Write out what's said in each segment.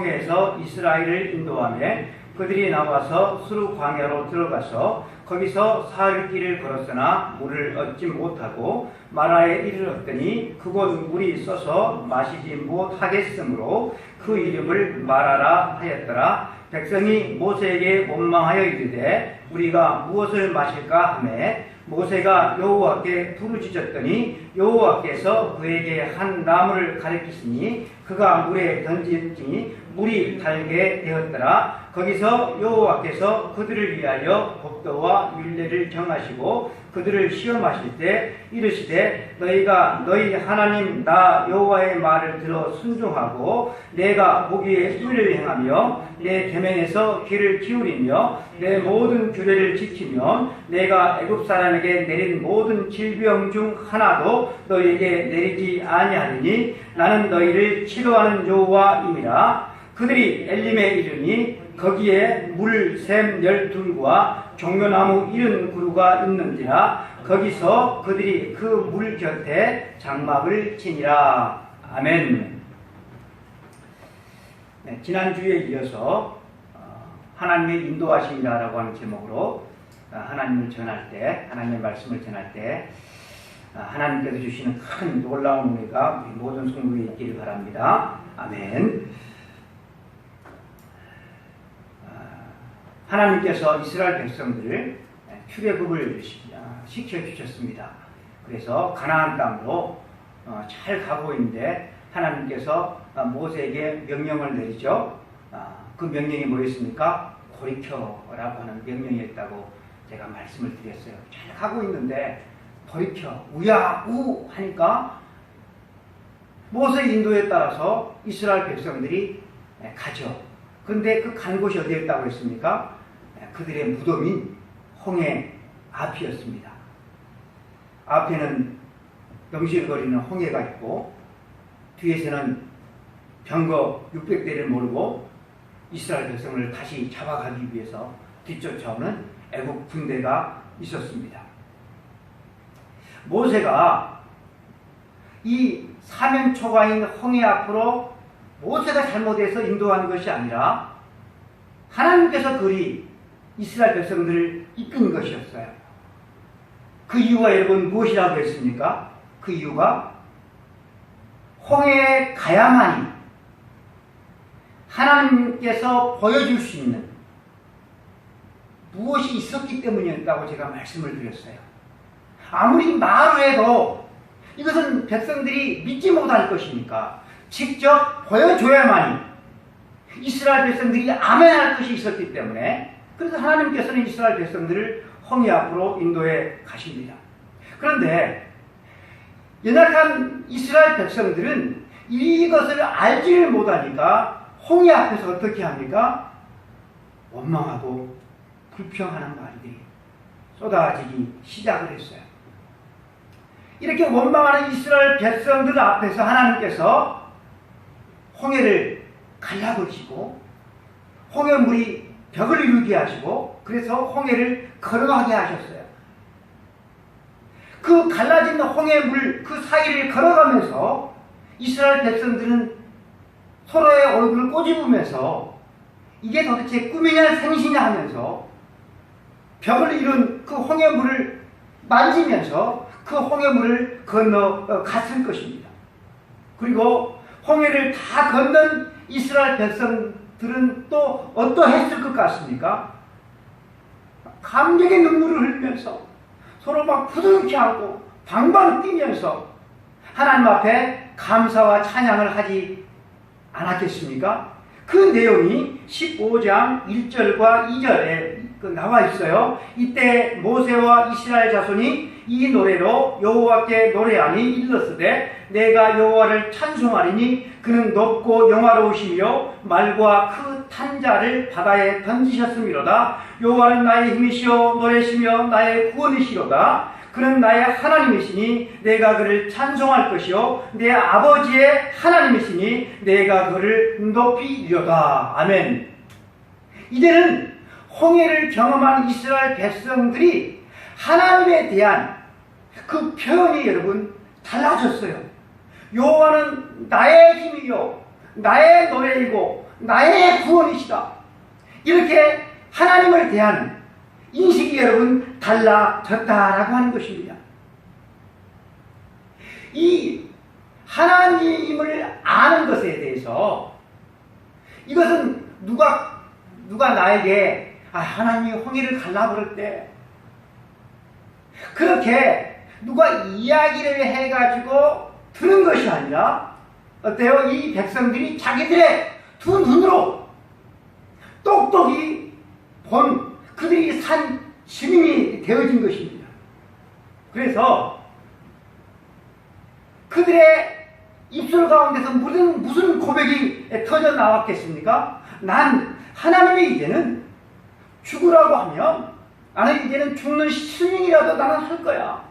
에서 이스라엘을 인도하며 그들이 나와서 수르 광야로 들어가서 거기서 사흘 길을 걸었으나 물을 얻지 못하고 마라에 이르렀더니 그곳 물이 써서 마시지 못하겠으므로 그 이름을 마라라 하였더라. 백성이 모세에게 원망하여 이르되 우리가 무엇을 마실까 하매 모세가 여호와께 부르짖었더니 여호와께서 그에게 한 나무를 가리키시니 그가 물에 던지니 물이 달게 되었더라. 거기서 여호와께서 그들을 위하여 법도와 율례를 정하시고 그들을 시험하실 때 이르시되 너희가 너희 하나님 나 여호와의 말을 들어 순종하고 내가 보기에 의를 행하며 내 계명에서 귀를 기울이며 내 모든 규례를 지키면 내가 애굽 사람에게 내린 모든 질병 중 하나도 너희에게 내리지 아니하리니 나는 너희를 치료하는 여호와임이라. 그들이 엘림에 이르니 거기에 물샘 12과 종려나무 70그루가 있는지라. 거기서 그들이 그 물 곁에 장막을 치니라. 아멘. 네, 지난주에 이어서 하나님의 인도하심이라고 하는 제목으로 하나님을 전할 때, 하나님의 말씀을 전할 때 하나님께서 주시는 큰 놀라운 은혜가 우리 모든 성도에 있기를 바랍니다. 아멘. 하나님께서 이스라엘 백성들을 출애굽을 시켜주셨습니다. 그래서 가나안 땅으로 잘 가고 있는데 하나님께서 모세에게 명령을 내리죠. 그 명령이 뭐였습니까? 돌이켜라고 하는 명령이었다고 제가 말씀을 드렸어요. 잘 가고 있는데 돌이켜 우야우 하니까 모세 인도에 따라서 이스라엘 백성들이 가죠. 그런데 그 간 곳이 어디였다고 했습니까? 그들의 무덤인 홍해 앞이었습니다. 앞에는 넘실거리는 홍해가 있고 뒤에서는 병거 600대를 몰고 이스라엘 백성을 다시 잡아가기 위해서 뒤쫓아오는 애국 군대가 있었습니다. 모세가 이 사면초가인 홍해 앞으로 모세가 잘못해서 인도한 것이 아니라 하나님께서 그리 이스라엘 백성들을 이끈 것이었어요. 그 이유가 여러분 무엇이라고 했습니까? 그 이유가 홍해에 가야만이 하나님께서 보여줄 수 있는 무엇이 있었기 때문이었다고 제가 말씀을 드렸어요. 아무리 말을 해도 이것은 백성들이 믿지 못할 것이니까 직접 보여줘야만이 이스라엘 백성들이 아멘할 것이 있었기 때문에 그래서 하나님께서는 이스라엘 백성들을 홍해 앞으로 인도해 가십니다. 그런데 연약한 이스라엘 백성들은 이것을 알지를 못하니까 홍해 앞에서 어떻게 합니까? 원망하고 불평하는 말들이 쏟아지기 시작을 했어요. 이렇게 원망하는 이스라엘 백성들 앞에서 하나님께서 홍해를 갈라버리시고 홍해물이 벽을 이루게 하시고 그래서 홍해를 걸어가게 하셨어요. 그 갈라진 홍해물 그 사이를 걸어가면서 이스라엘 백성들은 서로의 얼굴을 꼬집으면서 이게 도대체 꿈이냐 생시냐 하면서 벽을 이룬 그 홍해물을 만지면서 그 홍해물을 건너갔을 것입니다. 그리고 홍해를 다 건넌 이스라엘 백성들은 또 어떠했을 것 같습니까? 감격의 눈물을 흘리면서 서로 막 부둥켜 안고 방방 뛰면서 하나님 앞에 감사와 찬양을 하지 않았겠습니까? 그 내용이 15장 1절과 2절에 나와 있어요. 이때 모세와 이스라엘 자손이 이 노래로 여호와께 노래하니 일렀으되 내가 여호와를 찬송하리니 그는 높고 영화로우시며 말과 그 탄자를 바다에 던지셨음이로다. 여호와는 나의 힘이시오 노래시며 나의 구원이시로다. 그는 나의 하나님이시니 내가 그를 찬송할 것이요 내 아버지의 하나님이시니 내가 그를 높이리로다. 아멘. 이제는 홍해를 경험한 이스라엘 백성들이 하나님에 대한 그 표현이 여러분 달라졌어요. 여호와는 나의 힘이요 나의 노래이고 나의 구원이시다. 이렇게 하나님을 대하는 인식이 여러분 달라졌다라고 하는 것입니다. 이 하나님을 아는 것에 대해서 이것은 누가 나에게 하나님이 홍해를 갈라버릴 때 그렇게 누가 이야기를 해가지고 들은 것이 아니라 어때요? 이 백성들이 자기들의 두 눈으로 똑똑히 본 그들이 산 시민이 되어진 것입니다. 그래서 그들의 입술 가운데서 무슨 고백이 터져 나왔겠습니까? 난 하나님이 이제는 죽으라고 하면 나는 이제는 죽는 시민이라도 나는 할 거야.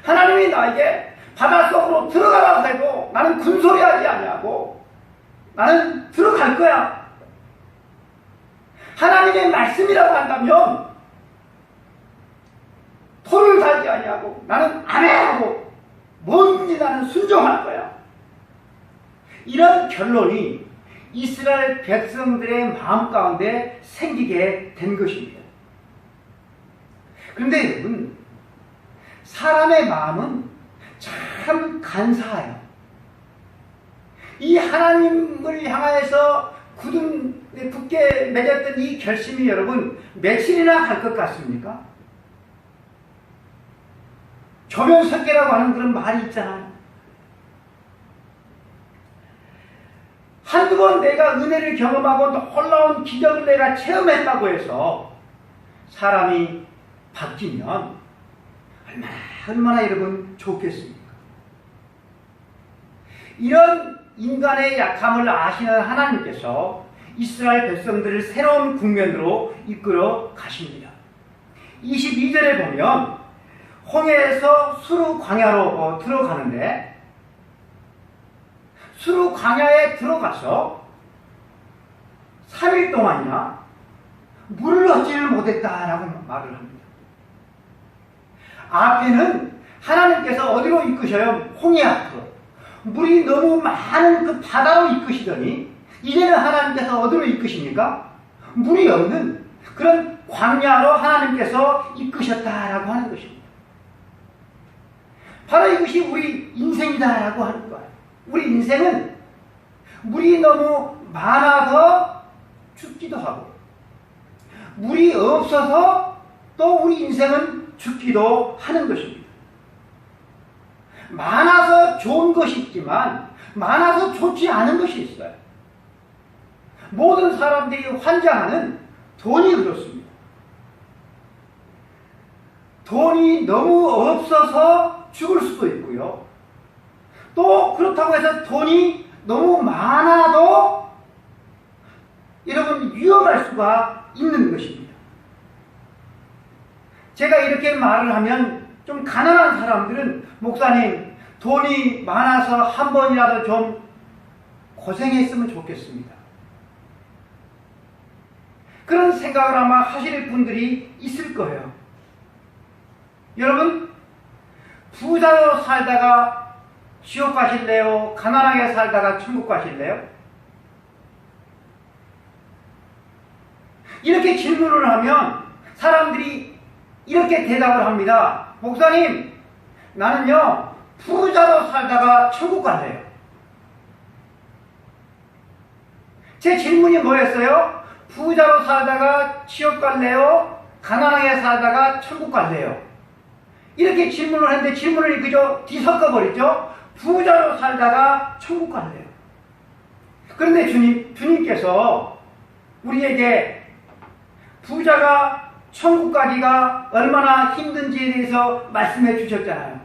하나님이 나에게 바닷속으로 들어가라고 해도 나는 군소리하지 아니하고 나는 들어갈 거야. 하나님의 말씀이라고 한다면 토를 달지 아니하고 나는 아멘하고 뭔지 나는 순종할 거야. 이런 결론이 이스라엘 백성들의 마음 가운데 생기게 된 것입니다. 그런데 여러분, 사람의 마음은 참 간사해요. 이 하나님을 향하여서 굳게 맺었던 이 결심이 여러분 며칠이나 갈 것 같습니까? 조면석계라고 하는 그런 말이 있잖아요. 한두 번 내가 은혜를 경험하고 놀라운 기적을 내가 체험했다고 해서 사람이 바뀌면 얼마나 여러분 좋겠습니까? 이런 인간의 약함을 아시는 하나님께서 이스라엘 백성들을 새로운 국면으로 이끌어 가십니다. 22절에 보면 홍해에서 수르 광야로 들어가는데 수르 광야에 들어가서 3일 동안이나 물을 얻지를 못했다라고 말을 합니다. 앞에는 하나님께서 어디로 이끄셔요? 홍해 앞으로. 물이 너무 많은 그 바다로 이끄시더니 이제는 하나님께서 어디로 이끄십니까? 물이 없는 그런 광야로 하나님께서 이끄셨다라고 하는 것입니다. 바로 이것이 우리 인생이다라고 하는 거예요. 우리 인생은 물이 너무 많아서 죽기도 하고 물이 없어서 또 우리 인생은 죽기도 하는 것입니다. 많아서 좋은 것이 있지만 많아서 좋지 않은 것이 있어요. 모든 사람들이 환장하는 돈이 그렇습니다. 돈이 너무 없어서 죽을 수도 있고요. 또 그렇다고 해서 돈이 너무 많아도 여러분 위험할 수가 있는 것입니다. 제가 이렇게 말을 하면 좀 가난한 사람들은 목사님 돈이 많아서 한 번이라도 좀 고생했으면 좋겠습니다. 그런 생각을 아마 하실 분들이 있을 거예요. 여러분 부자로 살다가 지옥 가실래요? 가난하게 살다가 천국 가실래요? 이렇게 질문을 하면 사람들이 이렇게 대답을 합니다. 목사님, 나는요 부자로 살다가 천국 갈래요. 제 질문이 뭐였어요? 부자로 살다가 지옥 갈래요? 가난하게 살다가 천국 갈래요? 이렇게 질문을 했는데 질문을 그저 뒤섞어 버리죠. 부자로 살다가 천국 갈래요. 그런데 주님께서 우리에게 부자가 천국 가기가 얼마나 힘든지에 대해서 말씀해 주셨잖아요.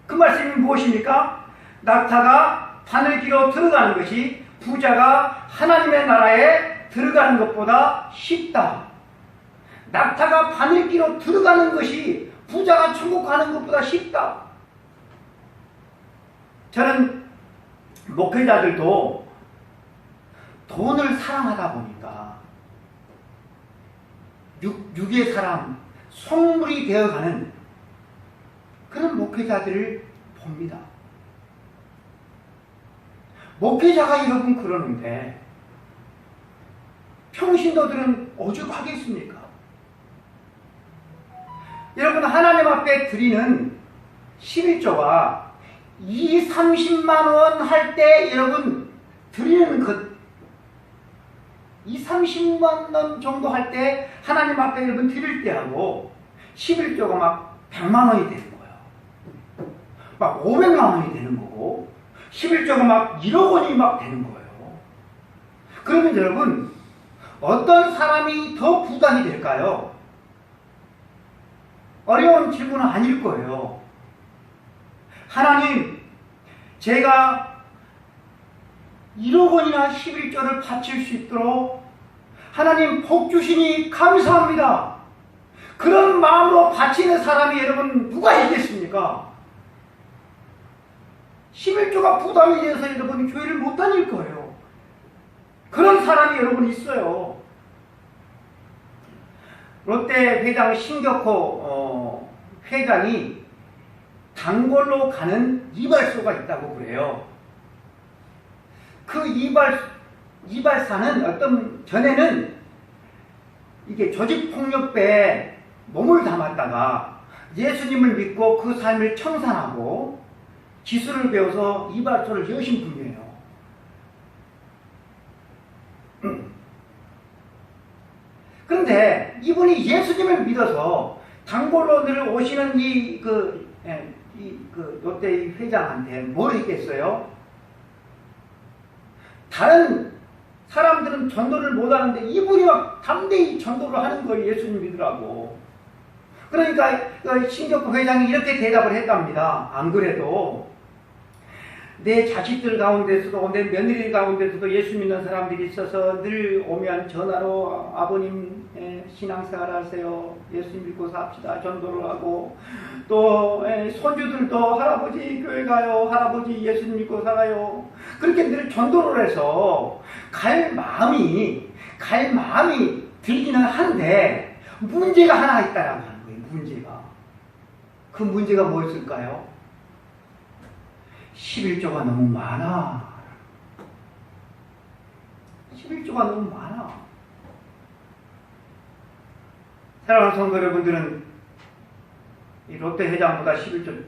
그 말씀이 무엇입니까? 낙타가 바늘기로 들어가는 것이 부자가 하나님의 나라에 들어가는 것보다 쉽다. 낙타가 바늘기로 들어가는 것이 부자가 천국 가는 것보다 쉽다. 저는 목회자들도 돈을 사랑하다 보니까 육의 사람, 속물이 되어가는 그런 목회자들을 봅니다. 목회자가 여러분 그러는데 평신도들은 오죽하겠습니까? 여러분, 하나님 앞에 드리는 11조가 30만 원 할 때 여러분 드리는 것, 30만 원 정도 할 때 하나님 앞에 여러분 드릴 때하고 11조가 막 100만 원이 되는 거예요. 막 500만 원이 되는 거고 11조가 막 1억 원이 막 되는 거예요. 그러면 여러분, 어떤 사람이 더 부담이 될까요? 어려운 질문은 아닐 거예요. 하나님, 제가 1억 원이나 11조를 바칠 수 있도록 하나님 복 주시니 감사합니다. 그런 마음으로 바치는 사람이 여러분 누가 있겠습니까? 11조가 부담이 돼서 여러분이 교회를 못 다닐 거예요. 그런 사람이 여러분 있어요. 롯데 회장 신격호 회장이 단골로 가는 이발소가 있다고 그래요. 그 이발사는 어떤 전에는 이게 조직폭력배에 몸을 담았다가 예수님을 믿고 그 삶을 청산하고 기술을 배워서 이발소를 여신 분이에요. 그런데 이분이 예수님을 믿어서 단골로 늘 오시는 롯데 회장한테 뭘 했겠어요? 다른 사람들은 전도를 못하는데 이분이 막 담대히 전도를 하는 거예요. 예수님 믿으라고. 그러니까 신격호 회장이 이렇게 대답을 했답니다. 안 그래도 내 자식들 가운데서도 내 며느리 가운데서도 예수 믿는 사람들이 있어서 늘 오면 전화로 아버님 신앙생활 하세요. 예수 믿고 삽시다. 전도를 하고 또 손주들도 할아버지 교회 가요. 할아버지 예수 믿고 살아요. 그렇게 늘 전도를 해서 갈 마음이 들기는 한데 문제가 하나 있다라고 하는 거예요. 문제가. 그 문제가 뭐였을까요? 11조가 너무 많아. 11조가 너무 많아. 사랑하는 성도 여러분들은 이 롯데 회장보다 11조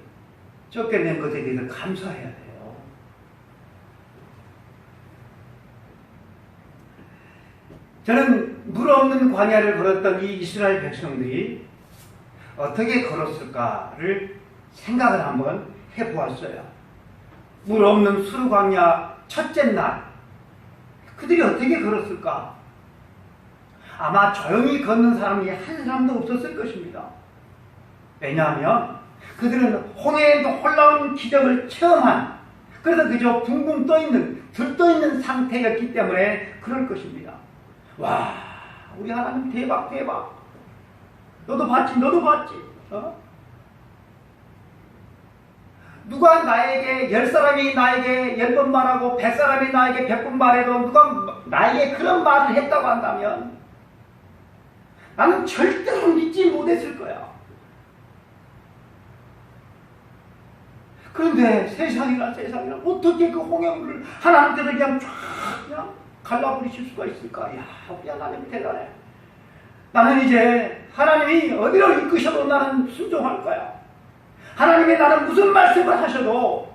적게 낸 것에 대해서 감사해야 돼요. 저는 물 없는 광야를 걸었던 이 이스라엘 백성들이 어떻게 걸었을까를 생각을 한번 해보았어요. 물 없는 수르 광야 첫째 날 그들이 어떻게 걸었을까? 아마 조용히 걷는 사람이 한 사람도 없었을 것입니다. 왜냐하면 그들은 홍해의 놀라운 기적을 체험한, 그래서 그저 붕붕 떠있는, 들떠있는 상태였기 때문에 그럴 것입니다. 와, 우리 하나님 대박. 너도 봤지? 누가 나에게 10사람이 나에게 10번 말하고 100사람이 나에게 100번 말해도 누가 나에게 그런 말을 했다고 한다면 나는 절대로 믿지 못했을 거야. 그런데 세상이나 어떻게 그 홍해물을 하나님께서 그냥 갈라버리실 수가 있을까? 야, 우리 하나님 대단해. 나는 이제 하나님이 어디로 이끄셔도 나는 순종할 거야. 하나님이 나는 무슨 말씀을 하셔도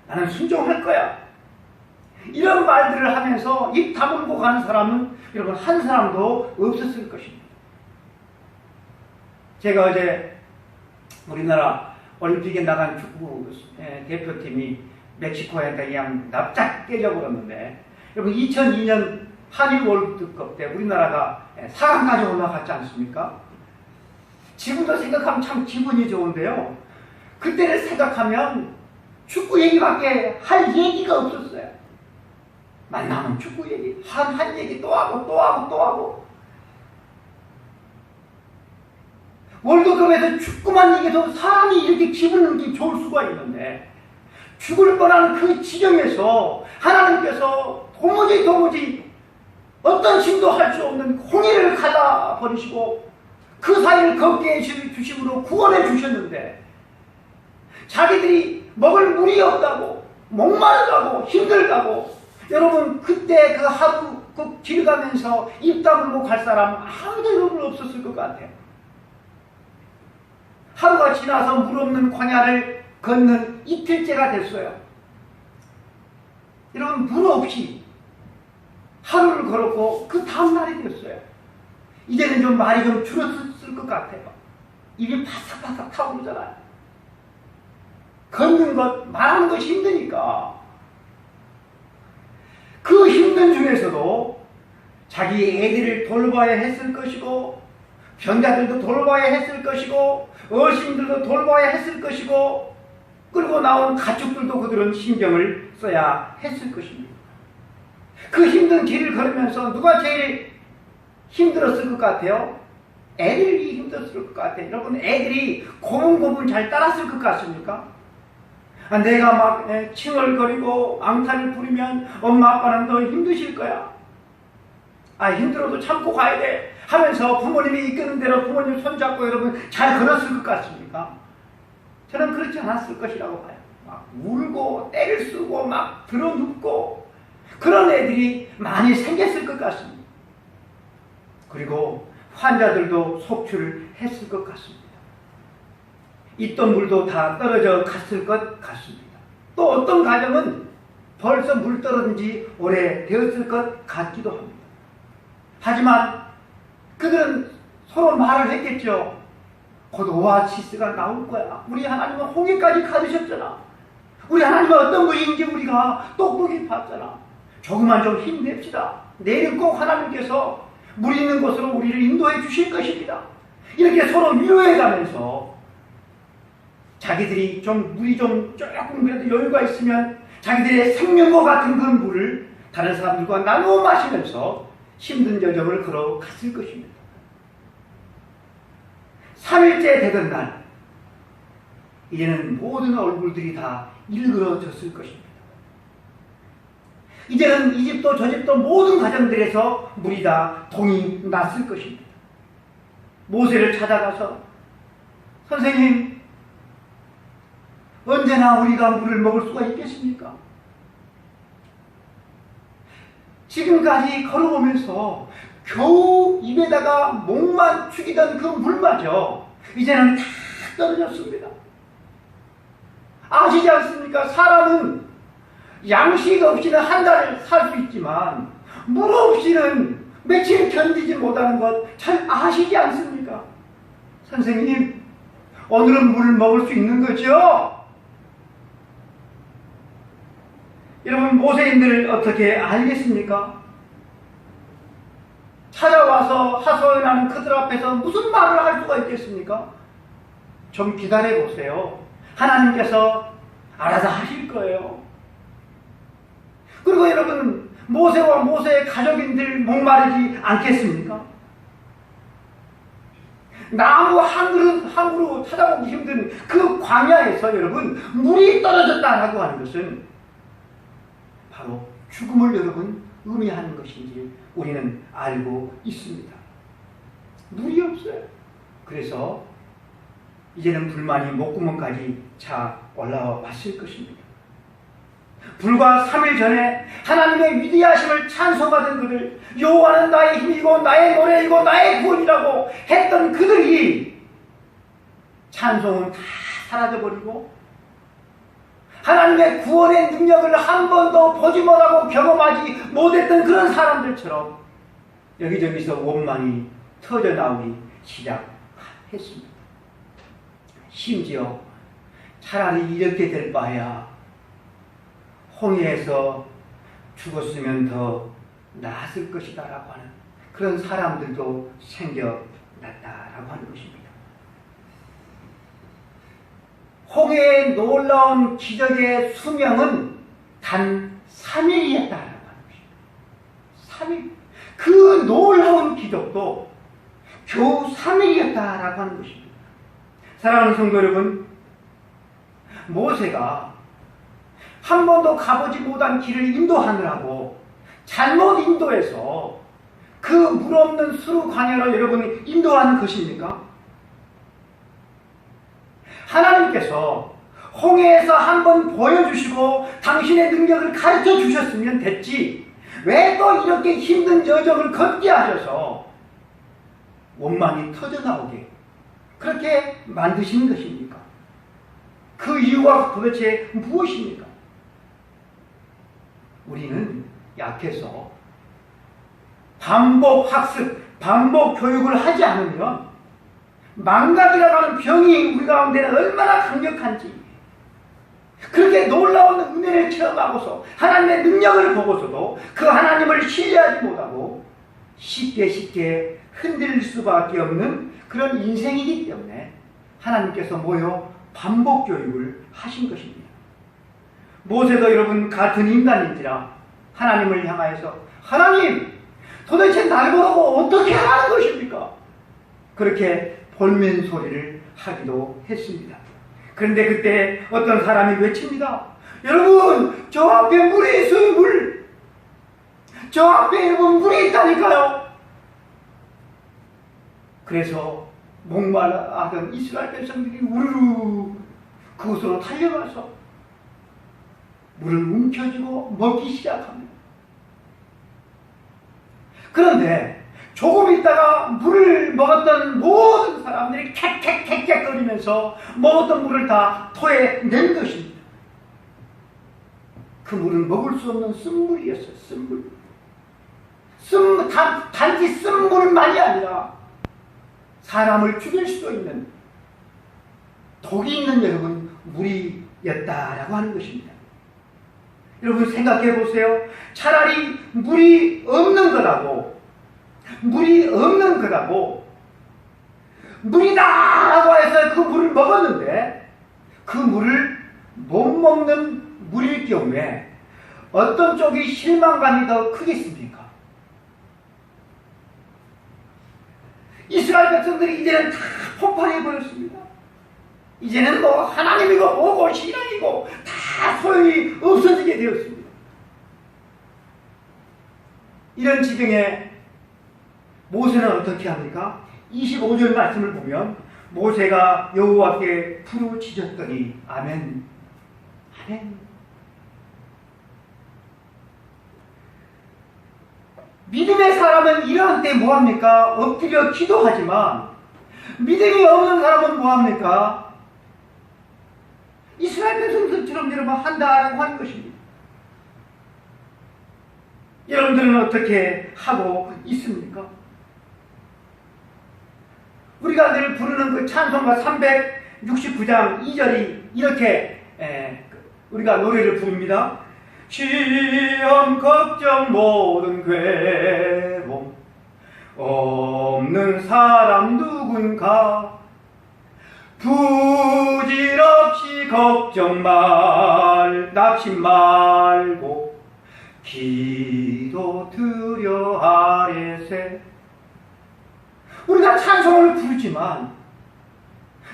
나는 순종할 거야. 이런 말들을 하면서 입 다물고 가는 사람은 여러분 한 사람도 없었을 것입니다. 제가 어제 우리나라 올림픽에 나간 축구 대표팀이 멕시코에 그냥 납작 깨져버렸는데, 여러분 2002년 한일 월드컵 때 우리나라가 4강까지 올라갔지 않습니까? 지금도 생각하면 참 기분이 좋은데요. 그때를 생각하면 축구 얘기밖에 할 얘기가 없었어요. 만나면 축구 얘기, 한 얘기 또 하고. 월드컵에서 축구만 얘기해도 사람이 이렇게 기분이 좋을 수가 있는데, 죽을 뻔한 그 지경에서 하나님께서 도무지 어떤 힘도 할 수 없는 홍해를 갈라버리시고 그 사이를 걷게 해주심으로 구원해 주셨는데, 자기들이 먹을 물이 없다고, 목마르다고, 힘들다고, 여러분 그때 그 하루 그 길 가면서 입 다물고 갈 사람 아무도 여러분 없었을 것 같아요. 하루가 지나서 물 없는 광야를 걷는 이틀째가 됐어요. 여러분, 물 없이 하루를 걸었고 그 다음 날이 됐어요. 이제는 좀 말이 좀 줄었을 것 같아요. 입이 바삭바삭 타오르잖아요. 걷는 것, 말하는 것이 힘드니까. 그 힘든 중에서도 자기 애들을 돌봐야 했을 것이고, 병자들도 돌봐야 했을 것이고, 어르신들도 돌봐야 했을 것이고, 그리고 나온 가축들도 그들은 신경을 써야 했을 것입니다. 그 힘든 길을 걸으면서 누가 제일 힘들었을 것 같아요? 애들이 힘들었을 것 같아요. 여러분, 애들이 고분고분 잘 따랐을 것 같습니까? 내가 막 칭얼거리고 앙탈을 부리면 엄마 아빠는 더 힘드실 거야. 힘들어도 참고 가야 돼 하면서 부모님이 이끄는 대로 부모님 손잡고 여러분 잘 걸었을 것 같습니까? 저는 그렇지 않았을 것이라고 봐요. 막 울고 때를 쓰고 막 들어눕고 그런 애들이 많이 생겼을 것 같습니다. 그리고 환자들도 속출을 했을 것 같습니다. 있던 물도 다 떨어져 갔을 것 같습니다. 또 어떤 가정은 벌써 물 떨어진 지 오래되었을 것 같기도 합니다. 하지만 그들은 서로 말을 했겠죠. 곧 오아시스가 나올 거야. 우리 하나님은 홍해까지 가두셨잖아. 우리 하나님은 어떤 분인지 우리가 똑똑히 봤잖아. 조금만 좀 힘냅시다. 내일은 꼭 하나님께서 물 있는 곳으로 우리를 인도해 주실 것입니다. 이렇게 서로 위로해가면서 자기들이 물이 조금 그래도 여유가 있으면 자기들의 생명과 같은 그 물을 다른 사람들과 나누어 마시면서 힘든 여정을 걸어갔을 것입니다. 3일째 되던 날, 이제는 모든 얼굴들이 다 일그러졌을 것입니다. 이제는 이 집도 저 집도 모든 가정들에서 물이 다 동이 났을 것입니다. 모세를 찾아가서 선생님, 언제나 우리가 물을 먹을 수가 있겠습니까? 지금까지 걸어오면서 겨우 입에다가 목만 축이던 그 물마저 이제는 다 떨어졌습니다. 아시지 않습니까? 사람은 양식 없이는 한 달 살 수 있지만 물 없이는 며칠 견디지 못하는 것 잘 아시지 않습니까? 선생님, 오늘은 물을 먹을 수 있는 거죠? 여러분, 모세인들 어떻게 알겠습니까? 찾아와서 하소연하는 그들 앞에서 무슨 말을 할 수가 있겠습니까? 좀 기다려보세요. 하나님께서 알아서 하실 거예요. 그리고 여러분, 모세와 모세의 가족인들 목마르지 않겠습니까? 나무 한 그루 찾아보기 힘든 그 광야에서 여러분 물이 떨어졌다라고 하는 것은 바로 죽음을 여러분 의미하는 것인지 우리는 알고 있습니다. 물이 없어요. 그래서 이제는 불만이 목구멍까지 차 올라와 왔을 것입니다. 불과 3일 전에 하나님의 위대하심을 찬송하던 그들, 여호와는 나의 힘이고 나의 노래이고 나의 구원이라고 했던 그들이 찬송은 다 사라져버리고 하나님의 구원의 능력을 한 번도 보지 못하고 경험하지 못했던 그런 사람들처럼 여기저기서 원망이 터져나오기 시작했습니다. 심지어 차라리 이렇게 될 바에야 홍해에서 죽었으면 더 나았을 것이다 라고 하는 그런 사람들도 생겨났다라고 하는 것입니다. 홍해의 놀라운 기적의 수명은 단 3일이었다라고 하는 것입니다. 3일. 그 놀라운 기적도 겨우 3일이었다라고 하는 것입니다. 사랑하는 성도 여러분, 모세가 한 번도 가보지 못한 길을 인도하느라고 잘못 인도해서 그 물 없는 수루 광야로 여러분이 인도하는 것입니까? 하나님께서 홍해에서 한번 보여주시고 당신의 능력을 가르쳐 주셨으면 됐지, 왜 또 이렇게 힘든 여정을 걷게 하셔서 원망이 터져나오게 그렇게 만드신 것입니까? 그 이유가 도대체 무엇입니까? 우리는 약해서 반복 학습, 반복 교육을 하지 않으면 망각이라고 하는 병이 우리 가운데는 얼마나 강력한지, 그렇게 놀라운 은혜를 체험하고서 하나님의 능력을 보고서도 그 하나님을 신뢰하지 못하고 쉽게 흔들릴 수밖에 없는 그런 인생이기 때문에 하나님께서 반복 교육을 하신 것입니다. 모세도 여러분 같은 인간인지라 하나님을 향하여서 하나님 도대체 날 보라고 어떻게 하라는 것입니까? 그렇게 볼멘 소리를 하기도 했습니다. 그런데 그때 어떤 사람이 외칩니다. 여러분 저 앞에 물이 있어요. 물. 저 앞에 여러분 물이 있다니까요. 그래서 목말라하던 이스라엘 백성들이 우르르 그곳으로 달려가서 물을 움켜쥐고 먹기 시작합니다. 그런데 조금 있다가 물을 먹었던 모든 사람들이 캑캑거리면서 먹었던 물을 다 토해낸 것입니다. 그 물은 먹을 수 없는 쓴물이었어요. 쓴물. 단지 쓴물만이 아니라 사람을 죽일 수도 있는 독이 있는 여러분 물이었다라고 하는 것입니다. 여러분 생각해 보세요. 차라리 물이 없는 거라고 물이다라고 해서 그 물을 먹었는데 그 물을 못 먹는 물일 경우에 어떤 쪽이 실망감이 더 크겠습니까? 이스라엘 백성들이 이제는 다 폭발해버렸습니다. 이제는 하나님이고 뭐고 신앙이고 다 소용이 없어지게 되었습니다. 이런 지경에 모세는 어떻게 합니까? 25절 말씀을 보면 모세가 여호와께 부르짖었더니 아멘. 믿음의 사람은 이러한 때 뭐합니까? 엎드려 기도하지만 믿음이 없는 사람은 뭐합니까? 이스라엘 백성들처럼 여러분 한다라고 하는 것입니다. 여러분들은 어떻게 하고 있습니까? 우리가 늘 부르는 그 찬송가 369장 2절이 이렇게 우리가 노래를 부릅니다. 시험, 걱정, 모든 괴로움 없는 사람 누군가 부질없이 걱정 낙심 말고 기도 드려 아뢰세. 우리가 찬송을 부르지만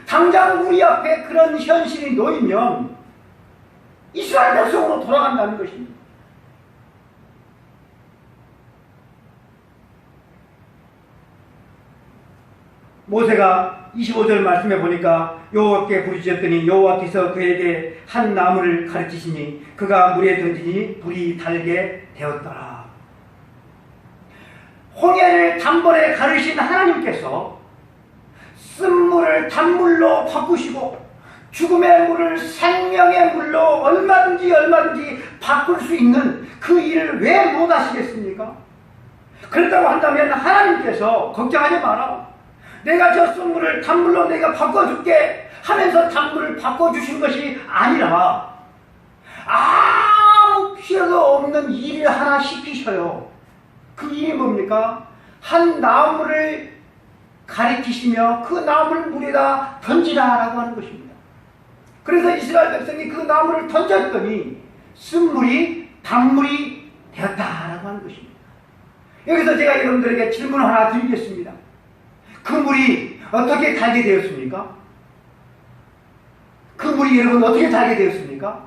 당장 우리 앞에 그런 현실이 놓이면 이스라엘 백성으로 돌아간다는 것입니다. 모세가 25절 말씀해 보니까 여호와께 부르짖었더니 여호와께서 그에게 한 나무를 가르치시니 그가 물에 던지니 불이 달게 되었더라. 홍해를 단번에 가르신 하나님께서 쓴물을 단물로 바꾸시고 죽음의 물을 생명의 물로 얼마든지 바꿀 수 있는 그 일을 왜 못하시겠습니까? 그렇다고 한다면 하나님께서 걱정하지 마라. 내가 저 쓴물을 단물로 내가 바꿔줄게 하면서 단물을 바꿔주신 것이 아니라 아무 필요도 없는 일을 하나 시키셔요. 그 일이 뭡니까? 한 나무를 가리키시며 그 나무를 물에다 던지라라고 하는 것입니다. 그래서 이스라엘 백성이 그 나무를 던졌더니 쓴물이 단물이 되었다라고 하는 것입니다. 여기서 제가 여러분들에게 질문을 하나 드리겠습니다. 그 물이 어떻게 달게 되었습니까? 그 물이 여러분 어떻게 달게 되었습니까?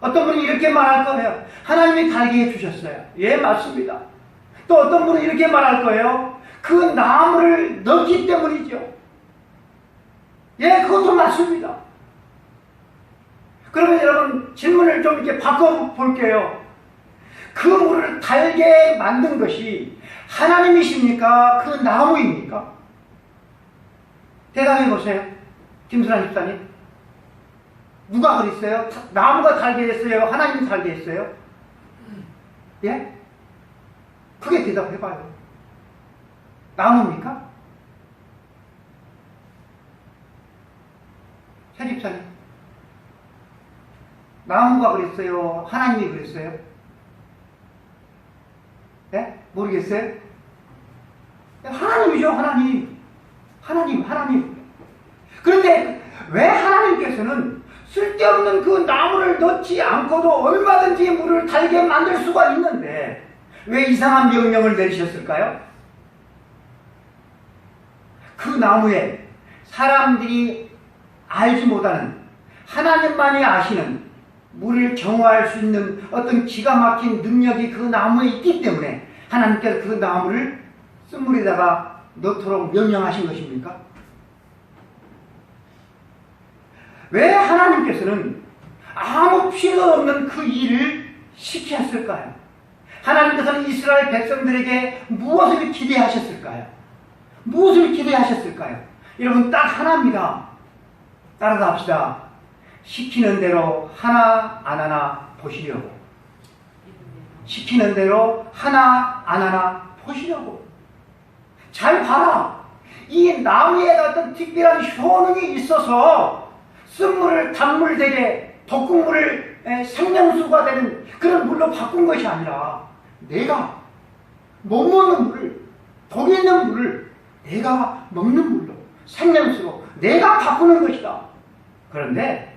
어떤 분이 이렇게 말할 거예요. 하나님이 달게 해주셨어요. 예, 맞습니다. 또 어떤 분은 이렇게 말할 거예요. 그 나무를 넣기 때문이죠. 예, 그것도 맞습니다. 그러면 여러분 질문을 좀 이렇게 바꿔볼게요. 그 물을 달게 만든 것이 하나님이십니까? 그 나무입니까? 대답해 보세요. 김순환 집사님. 누가 그랬어요? 나무가 달게 했어요? 하나님이 달게 했어요? 예? 크게 대답해봐요. 나무입니까? 새 집사님. 나무가 그랬어요? 하나님이 그랬어요? 예? 모르겠어요? 하나님이죠, 하나님. 하나님. 그런데 왜 하나님께서는 쓸데없는 그 나무를 넣지 않고도 얼마든지 물을 달게 만들 수가 있는데 왜 이상한 명령을 내리셨을까요? 그 나무에 사람들이 알지 못하는 하나님만이 아시는 물을 정화할 수 있는 어떤 기가 막힌 능력이 그 나무에 있기 때문에 하나님께서 그 나무를 쓴물에다가 넣도록 명령하신 것입니까? 왜 하나님께서는 아무 필요 없는 그 일을 시켰을까요? 하나님께서는 이스라엘 백성들에게 무엇을 기대하셨을까요? 무엇을 기대하셨을까요? 여러분 딱 하나입니다. 따라서 합시다. 시키는 대로 하나 안 하나 보시려고. 시키는 대로 하나 안 하나 보시려고. 잘 봐라. 이 나무에 어떤 특별한 효능이 있어서 쓴물을 단물 되게 덕국물을 생명수가 되는 그런 물로 바꾼 것이 아니라 내가 못 먹는 물을, 독이 있는 물을 내가 먹는 물로 생명수로 내가 바꾸는 것이다. 그런데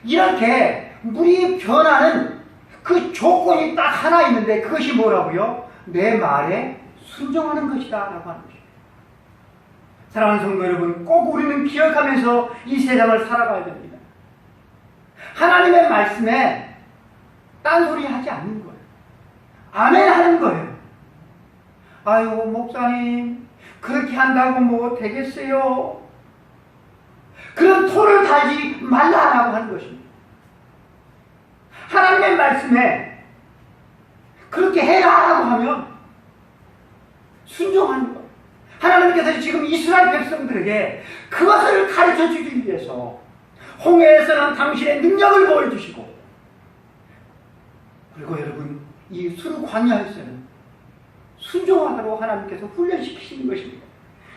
이렇게 물이 변하는 그 조건이 딱 하나 있는데 그것이 뭐라고요? 내 말에 순종하는 것이다 라고 하는 것입니다. 사랑하는 성도 여러분, 꼭 우리는 기억하면서 이 세상을 살아가야 됩니다. 하나님의 말씀에 딴소리 하지 않는 거예요. 아멘 하는 거예요. 아유 목사님 그렇게 한다고 뭐 되겠어요? 그런 토를 달지 말라라고 하는 것입니다. 하나님의 말씀에 그렇게 해라라고 하면 순종하는 거예요. 하나님께서 지금 이스라엘 백성들에게 그것을 가르쳐 주기 위해서 홍해에서는 당신의 능력을 보여주시고 그리고 여러분 이 수르 광야에서는 순종하도록 하나님께서 훈련시키시는 것입니다.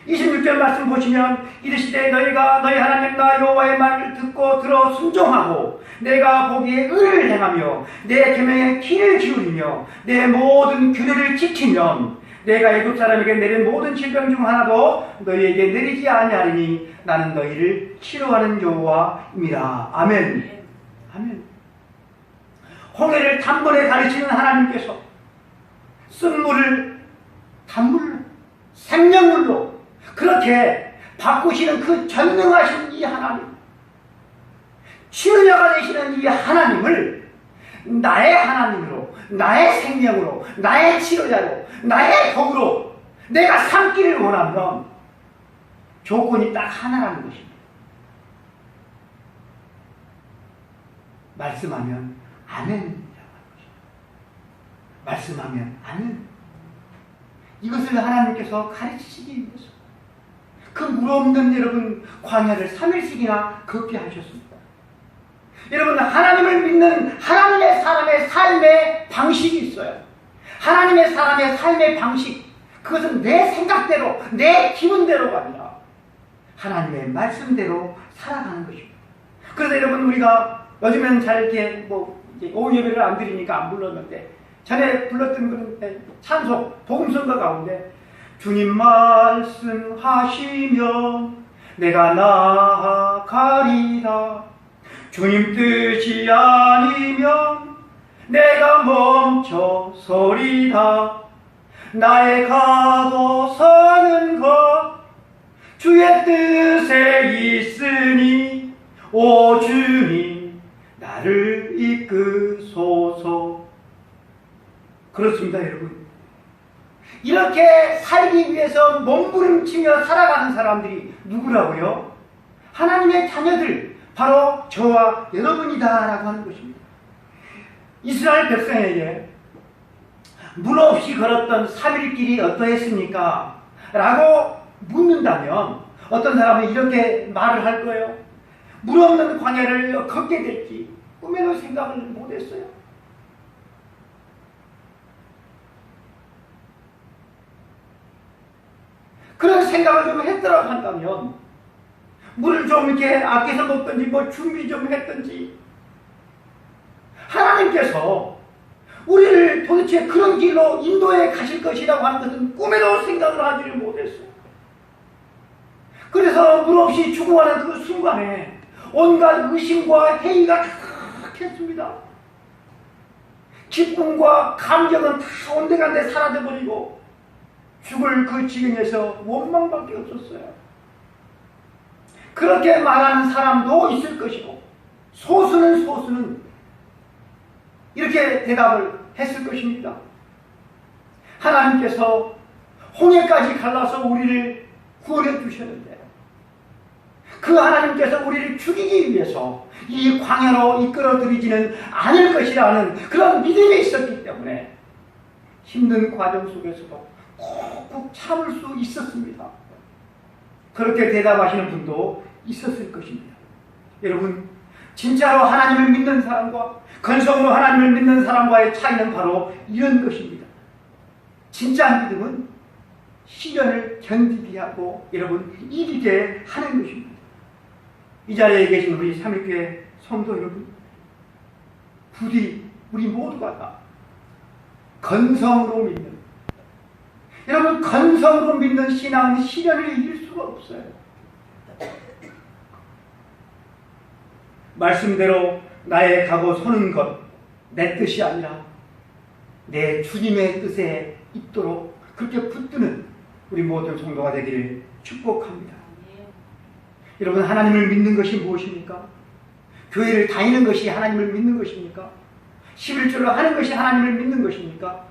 26절 말씀 보시면 이르시되 너희가 너희 하나님 나 여호와의 말을 듣고 들어 순종하고 내가 보기에 의를 행하며 내 계명에 귀를 기울이며 내 모든 규례를 지키면 내가 애굽 사람에게 내린 모든 질병 중 하나도 너희에게 내리지 아니하리니 나는 너희를 치료하는 여호와입니다. 아멘. 아멘. 홍해를 단번에 가르치는 하나님께서 쓴물을 단물로 생명물로 그렇게 바꾸시는 그 전능하신 이 하나님, 치유자가 되시는 이 하나님을 나의 하나님으로, 나의 생명으로, 나의 치료자로, 나의 덕으로 내가 삼기를 원하면 조건이 딱 하나라는 것입니다. 말씀하면 아멘입니다. 말씀하면 아멘. 이것을 하나님께서 가르치시기 위해서 그 물 없는 여러분 광야를 3일씩이나 걷게 하셨습니다. 여러분 하나님을 믿는 하나님의 사람의 삶의 방식이 있어요. 하나님의 사람의 삶의 방식, 그것은 내 생각대로 내 기분대로가 아니라 하나님의 말씀대로 살아가는 것입니다. 그래서 여러분 우리가 요즘엔 잘 이렇게 이제 오후 예배를 안 드리니까 안 불렀는데 전에 불렀던 그런 찬송 복음성가 가운데 주님 말씀하시면 내가 나아가리라 주님 뜻이 아니면 내가 멈춰서리라 나의 가고 서는 것 주의 뜻에 있으니 오 주님 나를 이끄소서. 그렇습니다 여러분. 이렇게 살기 위해서 몸부림치며 살아가는 사람들이 누구라고요? 하나님의 자녀들, 바로 저와 여러분이다 라고 하는 것입니다. 이스라엘 백성에게 물 없이 걸었던 3일 길이 어떠했습니까? 라고 묻는다면 어떤 사람은 이렇게 말을 할 거예요. 물 없는 광야를 걷게 될지 꿈에도 생각을 못했어요. 그런 생각을 좀 했더라고 한다면 물을 좀 이렇게 아껴서 먹든지 뭐 준비 좀 했든지 하나님께서 우리를 도대체 그런 길로 인도해 가실 것이라고 하는 것은 꿈에도 생각을 하지를 못했어요. 그래서 물 없이 죽어가는 그 순간에 온갖 의심과 회의가 가득했습니다. 기쁨과 감정은 다 온데간데 사라져버리고 죽을 그 지경에서 원망밖에 없었어요. 그렇게 말하는 사람도 있을 것이고 소수는 이렇게 대답을 했을 것입니다. 하나님께서 홍해까지 갈라서 우리를 구원해 주셨는데 그 하나님께서 우리를 죽이기 위해서 이 광야로 이끌어들이지는 않을 것이라는 그런 믿음이 있었기 때문에 힘든 과정 속에서도 꾹꾹 참을 수 있었습니다. 그렇게 대답하시는 분도 있었을 것입니다. 여러분, 진짜로 하나님을 믿는 사람과 건성으로 하나님을 믿는 사람과의 차이는 바로 이런 것입니다. 진짜 믿음은 시련을 견디게 하고 여러분 이기게 하는 것입니다. 이 자리에 계신 우리 삼일교회 성도 여러분, 부디 우리 모두가 다 건성으로 믿는, 여러분 건성으로 믿는 신앙은 시련을 이길 수가 없어요. 말씀대로 나의 가고 서는 것, 내 뜻이 아니라 내 주님의 뜻에 있도록 그렇게 붙드는 우리 모든 성도가 되기를 축복합니다. 여러분, 하나님을 믿는 것이 무엇입니까? 교회를 다니는 것이 하나님을 믿는 것입니까? 11조를 하는 것이 하나님을 믿는 것입니까?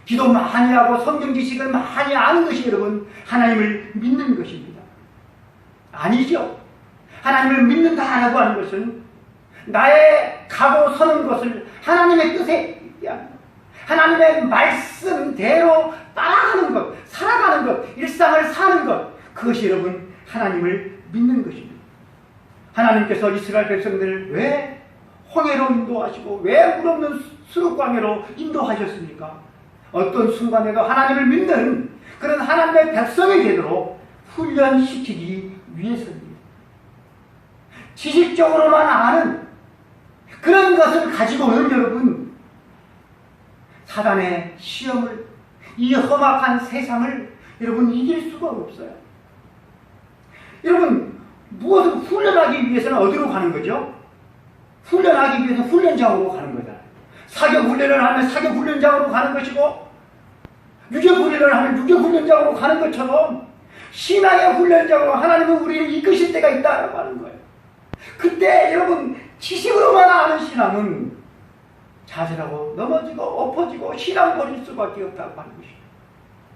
기도 많이 하고 성경 지식을 많이 아는 것이 여러분 하나님을 믿는 것입니다. 아니죠. 하나님을 믿는다라고 하는 것은 나의 가고 서는 것을 하나님의 뜻에 있게 합니다. 하나님의 말씀대로 따라가는 것, 살아가는 것, 일상을 사는 것, 그것이 여러분 하나님을 믿는 것입니다. 하나님께서 이스라엘 백성들을 왜 홍해로 인도하시고 왜 물 없는 수르광야로 인도하셨습니까? 어떤 순간에도 하나님을 믿는 그런 하나님의 백성이 되도록 훈련시키기 위해서입니다. 지식적으로만 아는 그런 것을 가지고는 여러분 사단의 시험을, 이 험악한 세상을 여러분 이길 수가 없어요. 여러분, 무엇을 훈련하기 위해서는 어디로 가는 거죠? 훈련하기 위해서 훈련장으로 가는 거잖아요. 사격훈련을 하면 사격훈련장으로 가는 것이고 유격훈련을 하면 유격훈련장으로 가는 것처럼 신앙의 훈련장으로 하나님은 우리를 이끄실 때가 있다라고 하는 거예요. 그때 여러분 지식으로만 아는 신앙은 좌절하고 넘어지고 엎어지고 신앙 버릴 수밖에 없다고 하는 것이죠.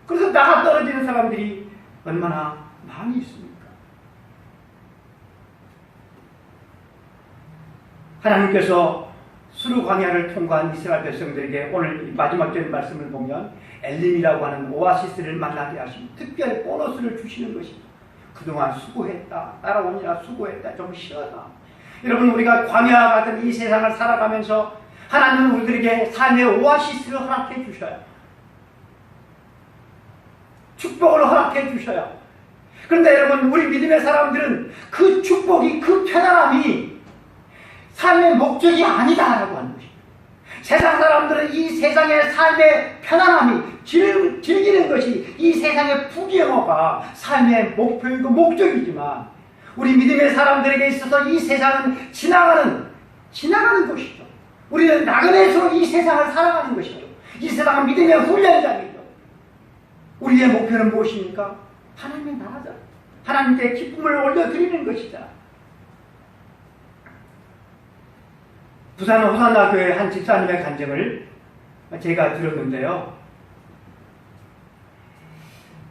그래서 나가 떨어지는 사람들이 얼마나 많이 있습니까? 하나님께서 수르 광야를 통과한 이스라엘 백성들에게 오늘 마지막 절 말씀을 보면 엘림이라고 하는 오아시스를 만나게 하시고 특별 보너스를 주시는 것입니다. 그동안 수고했다, 따라오느라 수고했다, 좀 쉬어라. 여러분, 우리가 광야 같은 이 세상을 살아가면서 하나님은 우리들에게 삶의 오아시스를 허락해 주셔요. 축복을 허락해 주셔요. 그런데 여러분, 우리 믿음의 사람들은 그 축복이, 그 편안함이 삶의 목적이 아니다라고 하는 것입니다. 세상 사람들은 이 세상의 삶의 편안함이 즐기는 것이 이 세상의 부귀영화가 삶의 목표이고 목적이지만 우리 믿음의 사람들에게 있어서 이 세상은 지나가는 것이죠. 우리는 나그네로 이 세상을 살아가는 것이죠. 이 세상은 믿음의 훈련장이죠. 우리의 목표는 무엇입니까? 하나님의 나라죠. 하나님께 기쁨을 올려드리는 것이다. 부산 호산나 교회 한 집사님의 간증을 제가 들었는데요.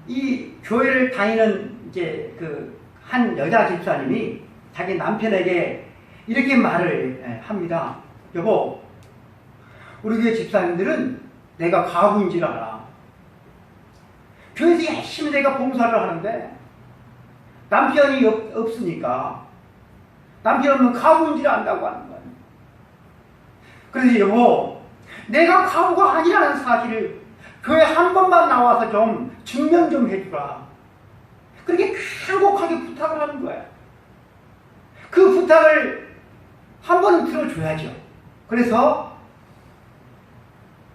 이 교회를 다니는 이제 그 한 여자 집사님이 자기 남편에게 이렇게 말을 합니다. 여보, 우리 교회 집사님들은 내가 과부인 줄 알아. 교회에서 열심히 내가 봉사를 하는데 남편이 없으니까 남편 없는 과부인 줄 안다고 하는 거예요. 그래서 여보, 내가 과부가 아니라는 사실을 교회 한 번만 나와서 좀 증명 좀 해주라. 그렇게 간곡하게 부탁을 하는 거예요. 그 부탁을 한 번은 들어줘야죠. 그래서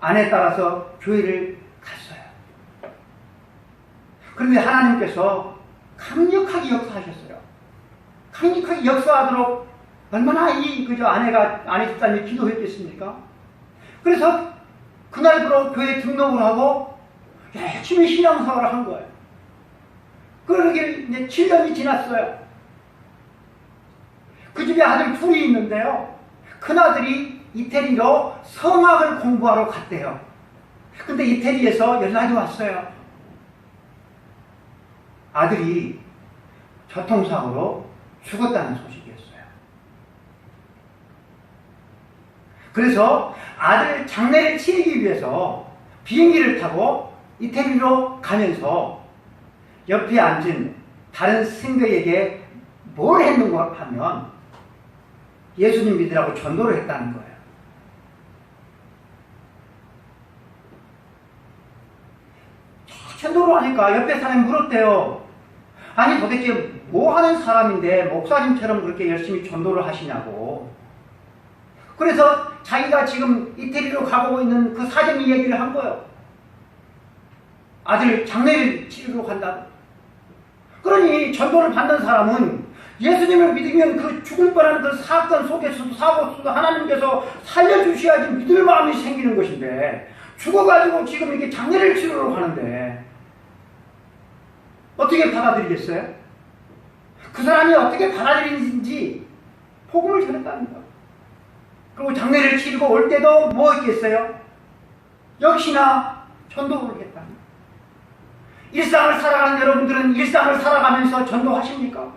아내에 따라서 교회를 갔어요. 그런데 하나님께서 강력하게 역사하셨어요. 강력하게 역사하도록 얼마나 아내 집사님이 기도했겠습니까? 그래서 그날부로 교회에 등록을 하고 열심히 신앙생활을 한 거예요. 그러게 이제 7년이 지났어요. 그 집에 아들 둘이 있는데요. 큰아들이 이태리로 성악을 공부하러 갔대요. 근데 이태리에서 연락이 왔어요. 아들이 교통사고로 죽었다는 소식이었어요. 그래서 아들 장례를 치르기 위해서 비행기를 타고 이태리로 가면서 옆에 앉은 다른 승객에게 뭘 했는가 하면 예수님 믿으라고 전도를 했다는 거예요. 전도를 하니까 옆에 사람이 물었대요. 아니 도대체 뭐 하는 사람인데 목사님처럼 그렇게 열심히 전도를 하시냐고. 그래서 자기가 지금 이태리로 가보고 있는 그 사정 이야기를 한 거예요. 아들 장례를 치르러 간다. 그러니 전도를 받는 사람은 예수님을 믿으면 그 죽을 뻔한 그 사건 속에서도 사고 속에서도 하나님께서 살려주셔야지 믿을 마음이 생기는 것인데 죽어가지고 지금 이렇게 장례를 치르러 가는데 어떻게 받아들이겠어요? 그 사람이 어떻게 받아들이는지 복음을 전했다는 거예요. 그리고 장례를 치르고 올 때도 뭐 했겠어요? 역시나 전도를 했다는 거예요. 일상을 살아가는 여러분들은 일상을 살아가면서 전도하십니까?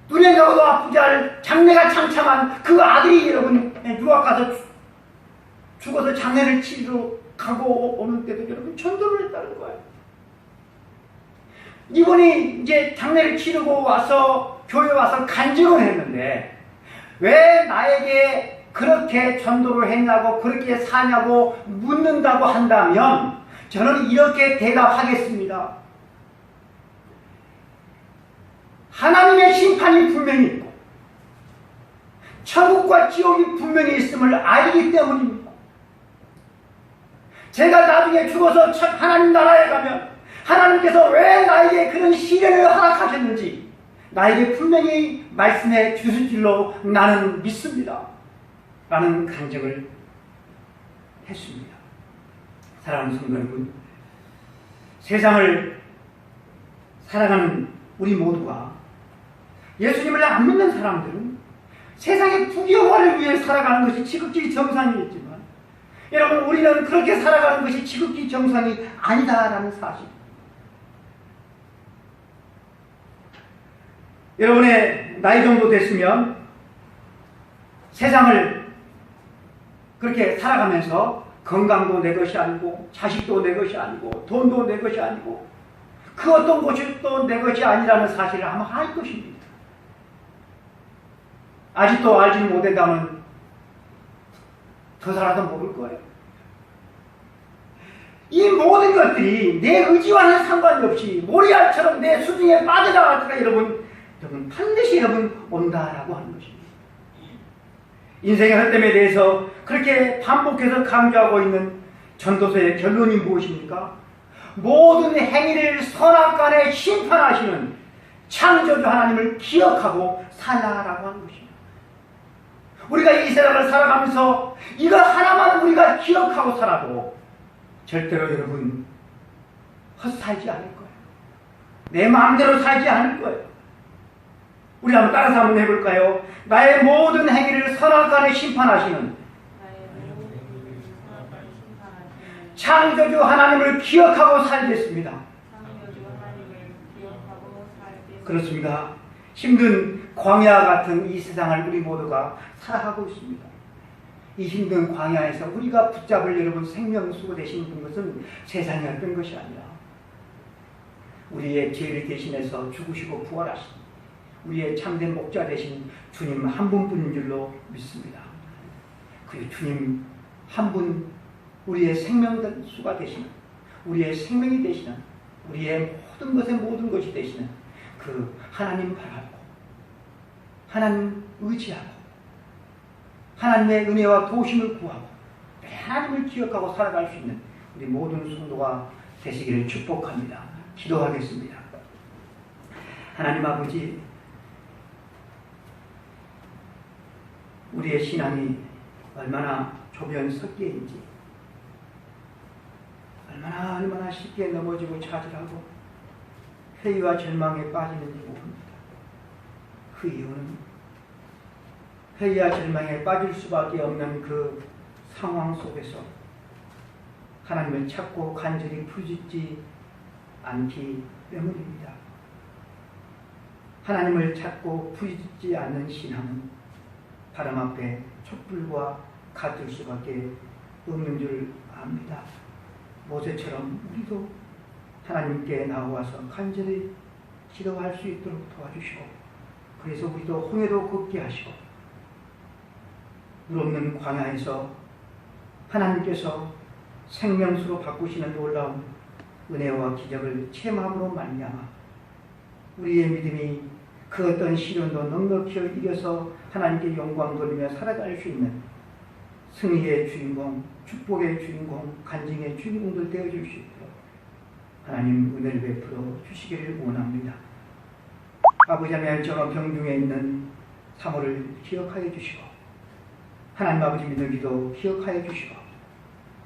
눈에 넣어도 아프지 않을 장래가 창창한 그 아들이 여러분 유학 가서 죽어서 장례를 치러 가고 오는 때도 여러분 전도를 했다는 거예요. 이분이 이제 장례를 치르고 와서 교회 와서 간증을 했는데 왜 나에게 그렇게 전도를 했냐고 그렇게 사냐고 묻는다고 한다면 저는 이렇게 대답하겠습니다. 하나님의 심판이 분명히 있고 천국과 지옥이 분명히 있음을 알기 때문입니다. 제가 나중에 죽어서 하나님 나라에 가면 하나님께서 왜 나에게 그런 시련을 허락하셨는지 나에게 분명히 말씀해 주실 줄로 나는 믿습니다. 라는 간증을 했습니다. 사랑하는 성도 여러분, 세상을 살아가는 우리 모두가 예수님을 안 믿는 사람들은 세상의 부귀영화를 위해 살아가는 것이 지극히 정상이겠지만 여러분 우리는 그렇게 살아가는 것이 지극히 정상이 아니다라는 사실. 여러분의 나이 정도 됐으면 세상을 그렇게 살아가면서 건강도 내 것이 아니고 자식도 내 것이 아니고 돈도 내 것이 아니고 그 어떤 것이 또 내 것이 아니라는 사실을 아마 알 것입니다. 아직도 알지 못한다면 더 살아도 모를 거예요. 이 모든 것들이 내 의지와는 상관이 없이 모리알처럼 내 수중에 빠져나갈 때가 여러분 반드시 여러분 온다라고 하는 것입니다. 인생의 헛됨에 대해서 그렇게 반복해서 강조하고 있는 전도서의 결론이 무엇입니까? 모든 행위를 선악간에 심판하시는 창조주 하나님을 기억하고 살라라고 하는 것입니다. 우리가 이 세상을 살아가면서 이거 하나만 우리가 기억하고 살아도 절대로 여러분 헛살지 않을 거예요. 내 마음대로 살지 않을 거예요. 우리 한번 따라서 한번 해볼까요? 나의 모든 행위를 선악간에 심판하시는 창조주 하나님을 기억하고 살겠습니다. 그렇습니다. 힘든 광야 같은 이 세상을 우리 모두가 살아가고 있습니다. 이 힘든 광야에서 우리가 붙잡을 여러분 생명수가 되신 것은 세상에 어떤 것이 아니라 우리의 죄를 대신해서 죽으시고 부활하신 우리의 참된 목자 되신 주님 한 분뿐인 줄로 믿습니다. 그 주님 한 분, 우리의 생명수가 되시는, 우리의 생명이 되시는, 우리의 모든 것이 되시는 그 하나님 바라고 하나님 의지하고 하나님의 은혜와 도우심을 구하고 하나님을 기억하고 살아갈 수 있는 우리 모든 성도가 되시기를 축복합니다. 기도하겠습니다. 하나님 아버지, 우리의 신앙이 얼마나 조변 섞여인지 얼마나 쉽게 넘어지고 차질하고 회의와 절망에 빠지는지 모릅니다. 그 이유는 회의와 절망에 빠질 수밖에 없는 그 상황 속에서 하나님을 찾고 간절히 부르짖지 않기 때문입니다. 하나님을 찾고 부르짖지 않는 신앙은 바람 앞에 촛불과 같을 수밖에 없는 줄 압니다. 모세처럼 우리도 하나님께 나와서 간절히 기도할 수 있도록 도와주시고, 그래서 우리도 홍해도 걷게 하시고 물 없는 광야에서 하나님께서 생명수로 바꾸시는 놀라운 은혜와 기적을 체험함으로 말미암아 우리의 믿음이 그 어떤 시련도 넉넉히 이겨서 하나님께 영광 돌리며 살아갈 수 있는 승리의 주인공, 축복의 주인공, 간증의 주인공들 되어줄 수 있도록 하나님 은혜를 베풀어 주시기를 원합니다. 아버지 하나님처럼 병중에 있는 사모를 기억하여 주시고, 하나님 아버지 믿는 기도 기억하여 주시고,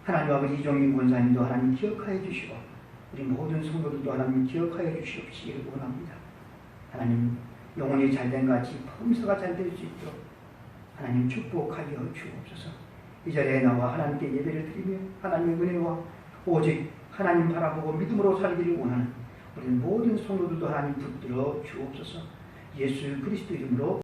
하나님 아버지 이종인 권사님도 하나님 기억하여 주시고, 우리 모든 성도들도 하나님 기억하여 주시기를 원합니다. 하나님 영혼이 잘된 같이 범사가 잘 될 수 있도록 하나님 축복하여 주옵소서. 이 자리에 나와 하나님께 예배를 드리며 하나님의 은혜와 오직 하나님 바라보고 믿음으로 살기를 원하는 우리 모든 성도들도 하나님 붙들어 주옵소서. 예수 그리스도 이름으로